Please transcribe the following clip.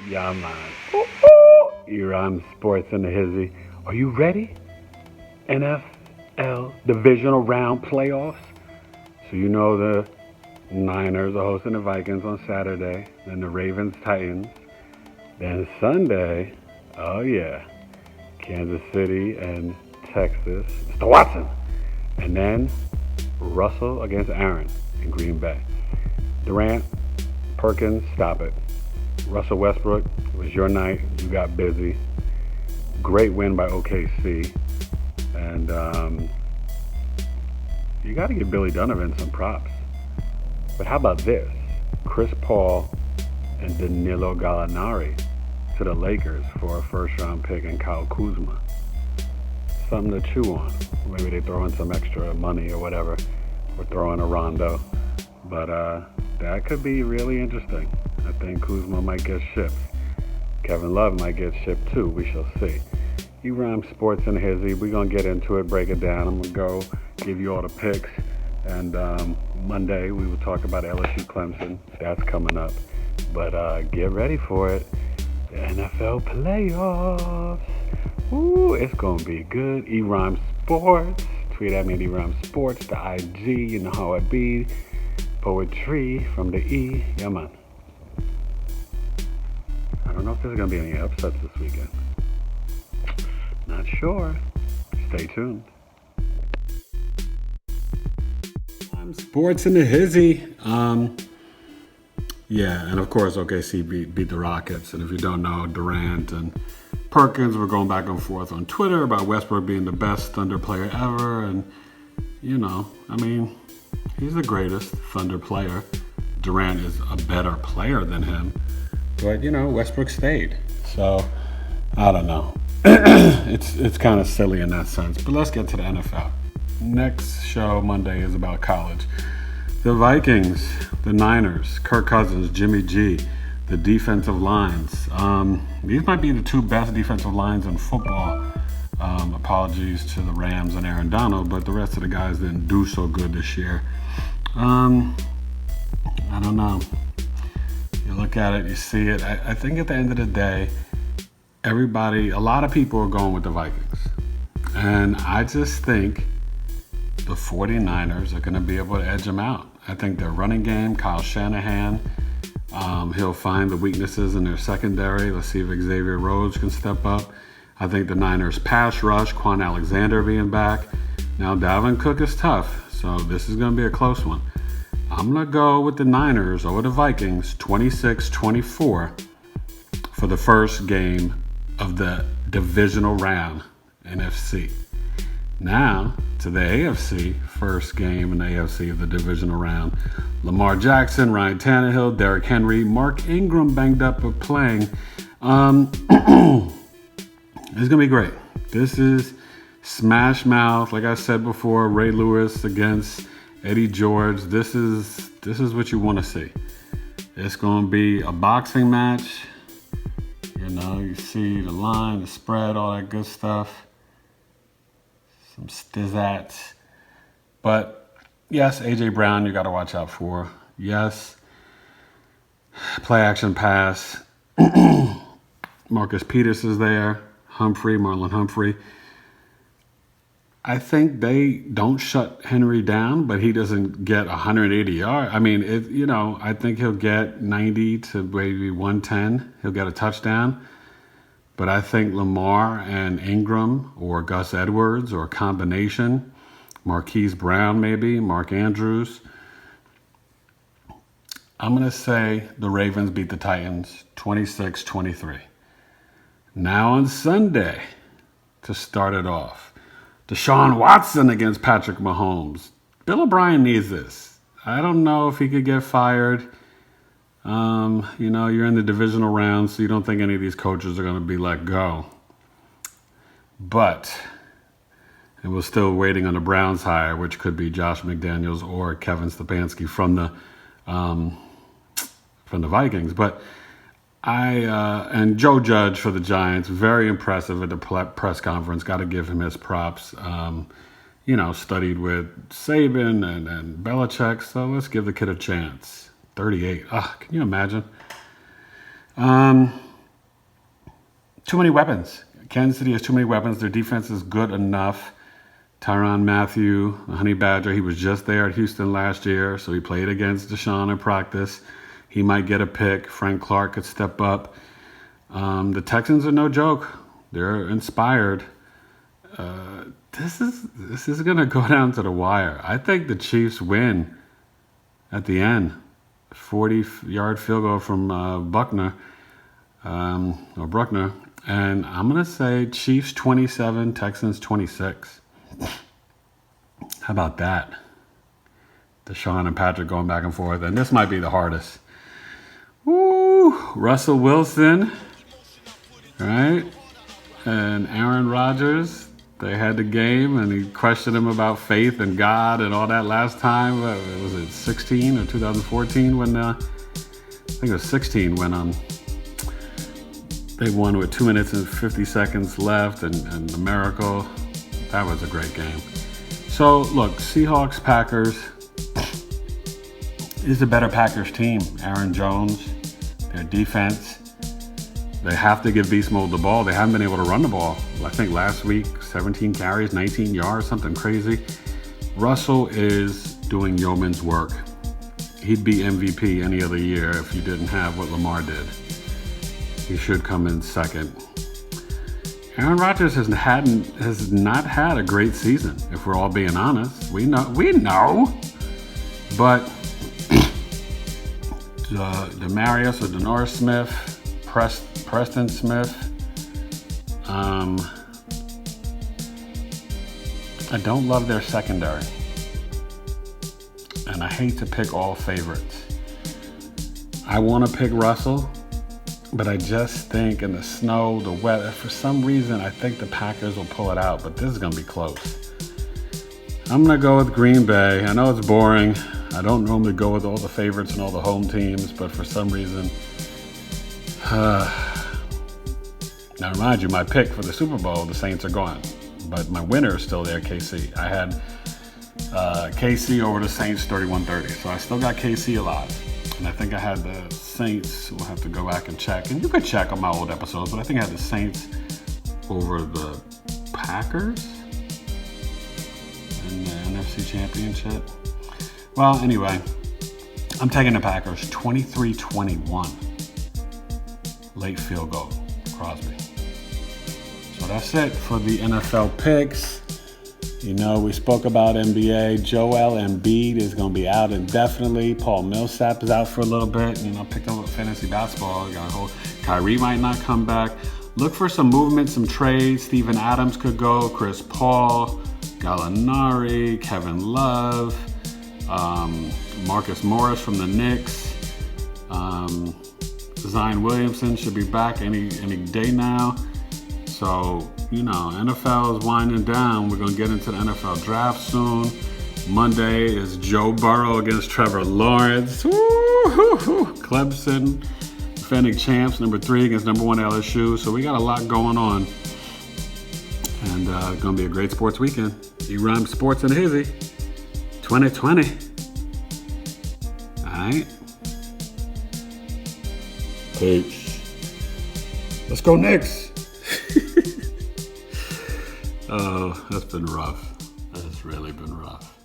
Yeah, man. ERhymesSports and the Hizzy. Are you ready? NFL Divisional Round Playoffs. So you know the Niners are hosting the Vikings on Saturday, then the Ravens Titans. Then Sunday, oh yeah, Kansas City and Texas. Mr. Watson. And then Russell against Aaron in Green Bay. Durant, Perkins, stop it. Russell Westbrook, it was your night. You got busy. Great win by OKC. And you got to give Billy Donovan some props. But how about this? Chris Paul and Danilo Gallinari to the Lakers for a first-round pick and Kyle Kuzma. Something to chew on. Maybe they throw in some extra money or whatever. Or throw in a Rondo. But that could be really interesting. I think Kuzma might get shipped. Kevin Love might get shipped too. We shall see. ERhymesSports and Hizzy. We're going to get into it, break it down. I'm going to go give you all the picks. And Monday we will talk about LSU Clemson. That's coming up. But get ready for it. The NFL playoffs. Ooh, it's going to be good. ERhymesSports. Tweet at me at ERhymesSports. The IG, you know how it be. Poetry from the E. Yeah, man. I don't know if there's going to be any upsets this weekend. Not sure. Stay tuned. I'm Sports in the Hizzy. Yeah, and of course, OKC beat the Rockets. And if you don't know, Durant and Perkins were going back and forth on Twitter about Westbrook being the best Thunder player ever. And, you know, I mean, he's the greatest Thunder player. Durant is a better player than him. But, you know, Westbrook stayed. So, I don't know. It's kind of silly in that sense. But let's get to the NFL. Next show Monday is about college. The Vikings, the Niners, Kirk Cousins, Jimmy G, the defensive lines. These might be the two best defensive lines in football. Apologies to the Rams and Aaron Donald, but the rest of the guys didn't do so good this year. I don't know. You look at it, you see it. I think at the end of the day, a lot of people are going with the Vikings. And I just think the 49ers are going to be able to edge them out. I think their running game, Kyle Shanahan, he'll find the weaknesses in their secondary. Let's see if Xavier Rhodes can step up. I think the Niners pass rush, Quan Alexander being back. Now, Dalvin Cook is tough, so this is going to be a close one. I'm going to go with the Niners over the Vikings, 26-24 for the first game of the divisional round, NFC. Now, to the AFC, first game in the AFC of the divisional round. Lamar Jackson, Ryan Tannehill, Derrick Henry, Mark Ingram banged up with playing. It's going to be great. This is smash mouth. Like I said before, Ray Lewis against Eddie George. This is what you want to see. It's going to be a boxing match. You know, you see the line, the spread, all that good stuff. Some stizzats. But, yes, A.J. Brown you got to watch out for. Yes, play action pass. Marcus Peters is there. Marlon Humphrey. I think they don't shut Henry down, but he doesn't get 180 yards. I mean, I think he'll get 90 to maybe 110. He'll get a touchdown. But I think Lamar and Ingram or Gus Edwards or a combination, Marquise Brown maybe, Mark Andrews. I'm going to say the Ravens beat the Titans 26-23. Now on Sunday, to start it off, Deshaun Watson against Patrick Mahomes. Bill O'Brien needs this. I don't know if he could get fired. You're in the divisional round, so you don't think any of these coaches are going to be let go. But, and we're still waiting on the Browns hire, which could be Josh McDaniels or Kevin Stefanski from the Vikings. But and Joe Judge for the Giants, very impressive at the press conference. Got to give him his props. Studied with Saban and Belichick, so let's give the kid a chance. 38. Can you imagine? too many weapons. Kansas City has too many weapons. Their defense is good enough. Tyrann Mathieu, the Honey Badger, he was just there at Houston last year, so he played against Deshaun in practice. He might get a pick. Frank Clark could step up. The Texans are no joke. They're inspired. This is going to go down to the wire. I think the Chiefs win at the end. 40-yard field goal from Bruckner. And I'm going to say Chiefs 27, Texans 26. How about that? Deshaun and Patrick going back and forth. And this might be the hardest. Woo! Russell Wilson, right? And Aaron Rodgers. They had the game, and he questioned him about faith and God and all that last time. Was it 16 or 2014 when, I think it was 16 when they won with 2 minutes and 50 seconds left, and the miracle. That was a great game. So, look, Seahawks, Packers is a better Packers team. Aaron Jones, their defense. They have to give Beast Mode the ball. They haven't been able to run the ball. I think last week, 17 carries, 19 yards, something crazy. Russell is doing yeoman's work. He'd be MVP any other year if you didn't have what Lamar did. He should come in second. Aaron Rodgers has not had a great season, if we're all being honest. We know. But Demarius or Denora Smith, Preston Smith, I don't love their secondary. And I hate to pick all favorites. I want to pick Russell, but I just think in the snow, the weather, for some reason, I think the Packers will pull it out, but this is going to be close. I'm going to go with Green Bay. I know it's boring. I don't normally go with all the favorites and all the home teams, but for some reason, now remind you, my pick for the Super Bowl, the Saints are gone, but my winner is still there, KC. I had KC over the Saints 31-30, so I still got KC alive. And I think I had the Saints. We'll have to go back and check. And you could check on my old episodes, but I think I had the Saints over the Packers in the NFC Championship. Well, anyway, I'm taking the Packers 23-21. Late field goal, Crosby. So that's it for the NFL picks. You know, we spoke about NBA. Joel Embiid is going to be out indefinitely. Paul Millsap is out for a little bit. You know, picked up fantasy basketball. Kyrie might not come back. Look for some movement, some trades. Steven Adams could go. Chris Paul, Gallinari, Kevin Love, Marcus Morris from the Knicks. Zion Williamson should be back any day now. So, you know, NFL is winding down. We're going to get into the NFL draft soon. Monday is Joe Burrow against Trevor Lawrence. Woo-hoo-hoo. Clemson, defending champs, number 3 against number 1 LSU. So we got a lot going on. And it's going to be a great sports weekend. ERhymesSports and Hizzy 2020. All right. Peace. Let's go Knicks. Oh, that's been rough. That's really been rough.